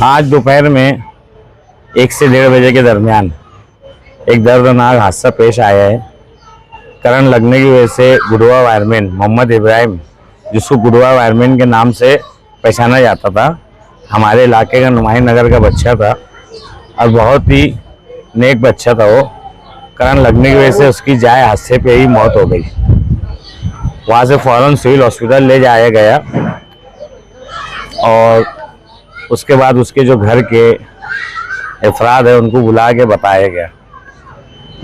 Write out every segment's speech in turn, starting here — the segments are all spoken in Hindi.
आज दोपहर में 1 से 1:30 बजे के दरमियान एक दर्दनाक हादसा पेश आया है। करंट लगने की वजह से गुडवा वायरमैन मोहम्मद इब्राहिम, जिसको गुडवा वायरमैन के नाम से पहचाना जाता था, हमारे इलाके का नुमाई नगर का बच्चा था और बहुत ही नेक बच्चा था। वो करंट लगने की वजह से उसकी जाए हादसे पे ही मौत हो गई। वहाँ से फ़ौरन सिविल हॉस्पिटल ले जाया गया और उसके बाद उसके जो घर के अफराद है उनको बुला के बताया गया।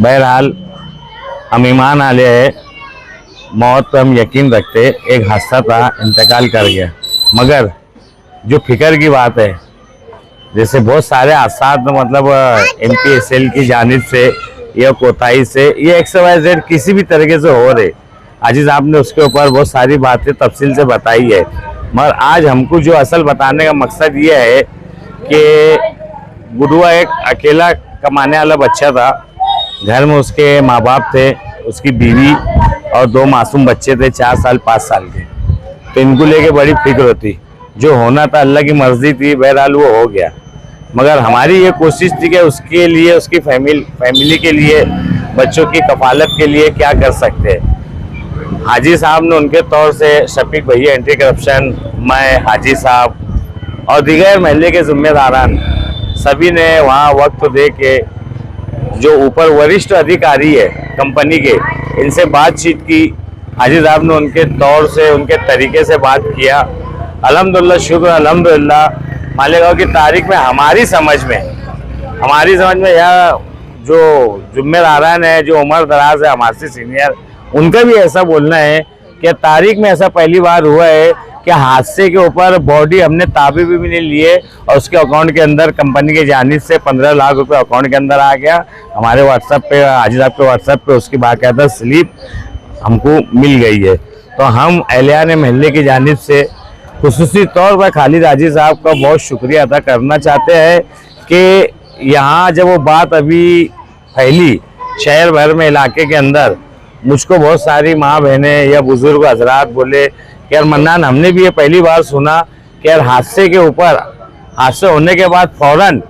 बहरहाल हम ईमान आले है, मौत पर हम यकीन रखते, एक हादसा था, इंतकाल कर गया। मगर जो फिक्र की बात है, जैसे बहुत सारे हादसा मतलब MPSL की जानिब से या कोताही से या XYZ किसी भी तरीके से हो रहे, आजिज़ आपने उसके ऊपर बहुत सारी बातें तफसील से बताई है। मगर आज हमको जो असल बताने का मकसद ये है कि गुडवा एक अकेला कमाने वाला बच्चा था। घर में उसके माँ बाप थे, उसकी बीवी और 2 मासूम बच्चे थे, 4 साल 5 साल के। तो इनको लेके बड़ी फिक्र होती। जो होना था अल्लाह की मर्जी थी, बहरहाल वो हो गया। मगर हमारी ये कोशिश थी कि उसके लिए, उसकी फैमिली के लिए, बच्चों की कफालत के लिए क्या कर सकते हैं। हाजी साहब ने उनके तौर से, शफीक भैया एंटी करप्शन, मैं, हाजी साहब और दीगर महल्ले के जिम्मेदारान सभी ने वहाँ वक्त दे के जो ऊपर वरिष्ठ अधिकारी है कंपनी के, इनसे बातचीत की। हाजी साहब ने उनके तौर से, उनके तरीके से बात किया। अल्हम्दुलिल्लाह, शुक्र अल्हम्दुलिल्लाह, मालेगांव की तारीख में हमारी समझ में यह जो जिम्मेदारान है, जो उम्र दराज है, हमारे से सीनियर, उनका भी ऐसा बोलना है कि तारीख में ऐसा पहली बार हुआ है कि हादसे के ऊपर बॉडी हमने ताबे भी नहीं लिए और उसके अकाउंट के अंदर कंपनी की जानिब से 15 लाख रुपए अकाउंट के अंदर आ गया। हमारे व्हाट्सएप पे, हाजी साहब के व्हाट्सएप पे उसकी बाकायदा स्लिप हमको मिल गई है। तो हम अहलियान महल्ले की जानिब से खुसूसी तौर पर खालिद हाजी साहब का बहुत शुक्रिया अदा करना चाहते हैं कि यहाँ जब वो बात अभी फैली शहर भर में, इलाके के अंदर, मुझको बहुत सारी माँ बहनें या बुजुर्ग हजरात बोले कि यार मन्नान, हमने भी ये पहली बार सुना कि यार हादसे के ऊपर, हादसे होने के बाद फौरन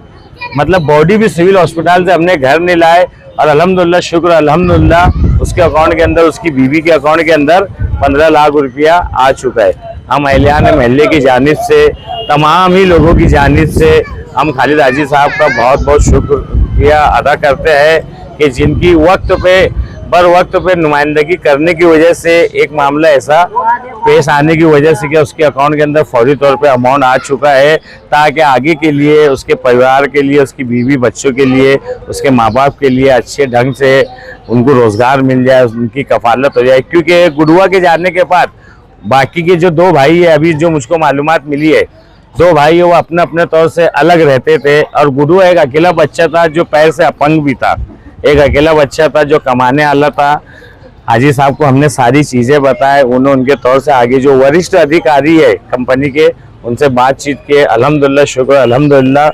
मतलब बॉडी भी सिविल हॉस्पिटल से हमने घर नहीं लाए और अल्हम्दुलिल्लाह, शुक्र अल्हम्दुलिल्लाह, उसके अकाउंट के अंदर, उसकी बीवी के अकाउंट के अंदर 15 लाख रुपया आ चुका है। हम अहलियान महल्ले की जानिब से, तमाम ही लोगों की जानिब से हम खालिद हाजी साहब का बहुत बहुत शुक्रिया अदा करते हैं कि जिनकी वक्त पे नुमाइंदगी करने की वजह से एक मामला ऐसा पेश आने की वजह से कि उसके अकाउंट के अंदर फौरी तौर पे अमाउंट आ चुका है, ताकि आगे के लिए, उसके परिवार के लिए, उसकी बीवी बच्चों के लिए, उसके माँ बाप के लिए अच्छे ढंग से उनको रोज़गार मिल जाए, उनकी कफालत हो जाए। क्योंकि गुडवा के जाने के बाद बाकी के जो 2 भाई है, अभी जो मुझको मालूमात मिली है, 2 भाई वो अपने अपने तौर से अलग रहते थे और गुडवा एक अकेला बच्चा था जो पैर से अपंग भी था, एक अकेला बच्चा था जो कमाने वाला था। हाजी साहब को हमने सारी चीज़ें बताए, उन्होंने उनके तौर से आगे जो वरिष्ठ अधिकारी है कंपनी के, उनसे बातचीत किए। अल्हम्दुलिल्लाह, शुक्र अल्हम्दुलिल्लाह,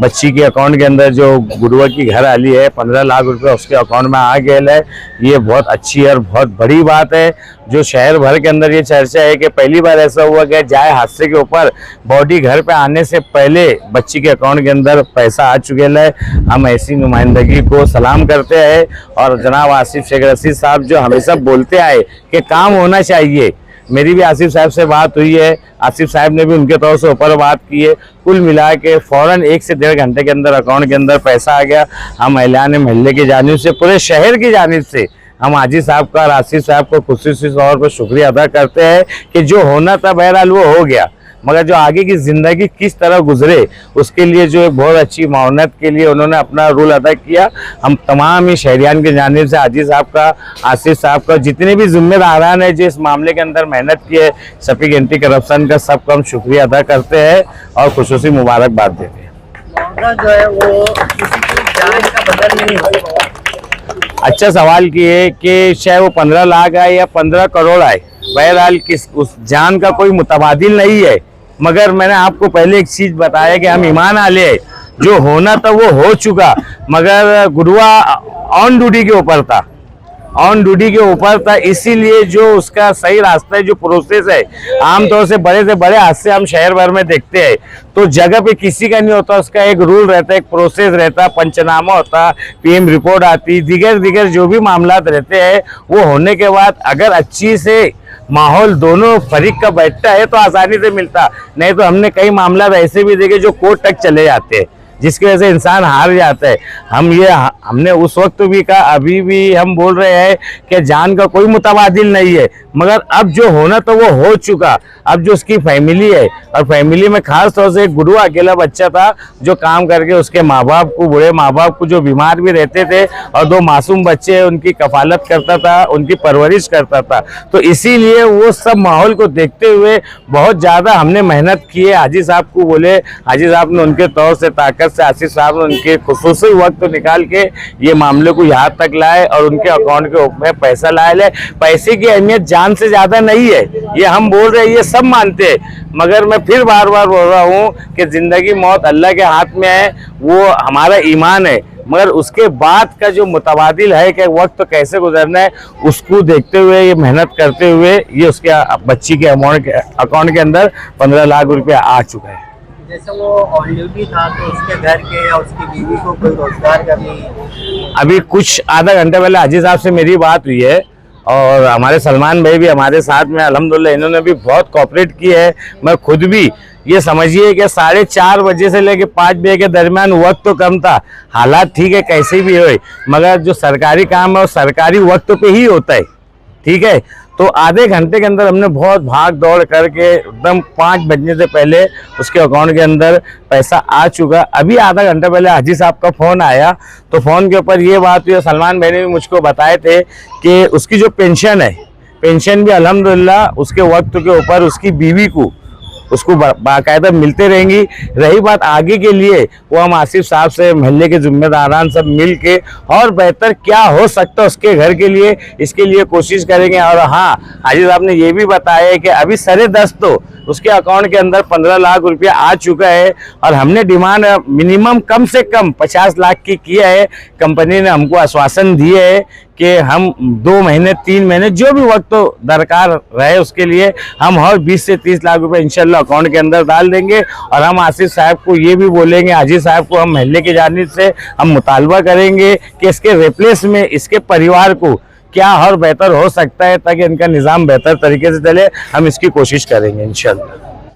बच्ची के अकाउंट के अंदर जो गुडवा की घर वाली है 15 लाख रुपए उसके अकाउंट में आ गया है। ये बहुत अच्छी और बहुत बड़ी बात है। जो शहर भर के अंदर ये चर्चा है कि पहली बार ऐसा हुआ कि जाए हादसे के ऊपर बॉडी घर पे आने से पहले बच्ची के अकाउंट के अंदर पैसा आ चुके है। हम ऐसी नुमाइंदगी को सलाम करते हैं और जनाब आसिफ शेख रशीद साहब जो हमेशा बोलते आए कि काम होना चाहिए, मेरी भी आसिफ साहब से बात हुई है, आसिफ साहब ने भी उनके तौर से ऊपर बात की है। कुल मिला के फ़ौरन 1 से 1.5 घंटे के अंदर अकाउंट के अंदर पैसा आ गया। हम अहलियान महल्ले की जानिब से, पूरे शहर की जानिब से हम हाजी साहब का और आसिफ साहब को खुसूसी तौर पर शुक्रिया अदा करते हैं कि जो होना था बहरहाल वो हो गया। मगर जो आगे की ज़िंदगी किस तरह गुजरे, उसके लिए जो एक बहुत अच्छी मावनत के लिए उन्होंने अपना रोल अदा किया। हम तमाम ही शहरियान की जानिब से हाजी साहब का, आसिफ साहब का, जितने भी जिम्मेदारान है जो इस मामले के अंदर मेहनत की है, शफीक एंटी करप्शन का, सबका हम शुक्रिया अदा करते हैं और खुसूसी मुबारकबाद देते हैं। जो है वो किसी की जान का बदल नहीं हो। अच्छा सवाल किए कि चाहे वो 15 लाख आए या 15 करोड़ आए, बहरहाल उस जान का कोई मुतबादिल नहीं है। मगर मैंने आपको पहले एक चीज़ बताया कि हम ईमान आले हैं, जो होना था वो हो चुका। मगर गुडवा ऑन ड्यूटी के ऊपर था ऑन ड्यूटी के ऊपर था, इसीलिए जो उसका सही रास्ता है, जो प्रोसेस है, आमतौर से बड़े हादसे हम शहर भर में देखते हैं, तो जगह पे किसी का नहीं होता, उसका एक रूल रहता है, एक प्रोसेस रहता है, पंचनामा होता, पीएम रिपोर्ट आती, दिगर जो भी मामला रहते हैं, वो होने के बाद अगर अच्छी से माहौल दोनों फरीक का बैठता है तो आसानी से मिलता। नहीं तो हमने कई मामला ऐसे भी देखे जो कोर्ट तक चले जाते हैं, जिसकी वजह से इंसान हार जाता है। हमने उस वक्त भी कहा, अभी भी हम बोल रहे हैं कि जान का कोई मुतबादिल नहीं है, मगर अब जो होना तो वो हो चुका। अब जो उसकी फैमिली है, और फैमिली में खास तौर से एक गुरुआ अकेला बच्चा था जो काम करके उसके माँ बाप को, बूढ़े माँ बाप को जो बीमार भी रहते थे, और 2 मासूम बच्चे, उनकी कफालत करता था, उनकी परवरिश करता था। तो इसीलिए वो सब माहौल को देखते हुए बहुत ज़्यादा हमने मेहनत की है। हाजी साहब को बोले, हाजी साहब ने उनके तौर से ताकत से, आसिफ साहब ने उनके खुसूसी वक्त निकाल के ये मामले को यहाँ तक लाए और उनके अकाउंट के में पैसा लाए। पैसे की अहमियत जान से ज्यादा नहीं है, ये हम बोल रहे हैं, ये सब मानते हैं, मगर मैं फिर बार बार बोल रहा हूँ कि जिंदगी मौत अल्लाह के हाथ में है, वो हमारा ईमान है, मगर उसके बाद का जो मुतबादिल है कि वक्त कैसे गुजरना है, उसको देखते हुए, ये मेहनत करते हुए, ये उसके बच्ची के अकाउंट के अंदर 15 लाख रुपया आ चुका है। जैसे वो ऑन ड्यूटी था, तो उसके घर के या उसकी बीवी को कोई रोजगार का भी? अभी कुछ आधा घंटे पहले हाजी साहब से मेरी बात हुई है, और हमारे सलमान भाई भी हमारे साथ में, अल्हम्दुलिल्लाह इन्होंने भी बहुत कोऑपरेट की है। मैं खुद भी, ये समझिए कि 4:30 बजे से लेके 5 बजे के दरमियान वक्त तो कम था, हालात ठीक है कैसे भी हो, मगर जो सरकारी काम है वो सरकारी वक्त पे ही होता है, ठीक है। तो आधे घंटे के अंदर हमने बहुत भाग दौड़ करके एकदम 5 बजने से पहले उसके अकाउंट के अंदर पैसा आ चुका। अभी आधा घंटा पहले हाजी साहब का फ़ोन आया, तो फ़ोन के ऊपर ये बात हुई, सलमान भाई ने भी मुझको बताए थे कि उसकी जो पेंशन है, पेंशन भी अल्हम्दुलिल्लाह उसके वक्त के ऊपर उसकी बीवी को, उसको बाकायदा मिलते रहेंगी। रही बात आगे के लिए, वो हम आसिफ साहब से, महल्ले के जिम्मेदारान सब मिल के और बेहतर क्या हो सकता है उसके घर के लिए, इसके लिए कोशिश करेंगे। और हाँ, हाजी साहब ने ये भी बताया कि अभी 10:30 तो उसके अकाउंट के अंदर 15 लाख रुपया आ चुका है, और हमने डिमांड मिनिमम कम से कम 50 लाख की किया है। कंपनी ने हमको आश्वासन दिए है कि हम 2 महीने 3 महीने जो भी वक्त तो दरकार रहे उसके लिए हम और 20 से 30 लाख रुपए इंशाल्लाह अकाउंट के अंदर डाल देंगे। और हम आसिफ साहब को ये भी बोलेंगे, हाजी साहब को हम महल्ले की जानिब से हम मुतालबा करेंगे कि इसके रिप्लेस में इसके परिवार को क्या और बेहतर हो सकता है, ताकि इनका निज़ाम बेहतर तरीके से चले। हम इसकी कोशिश करेंगे इंशाल्लाह।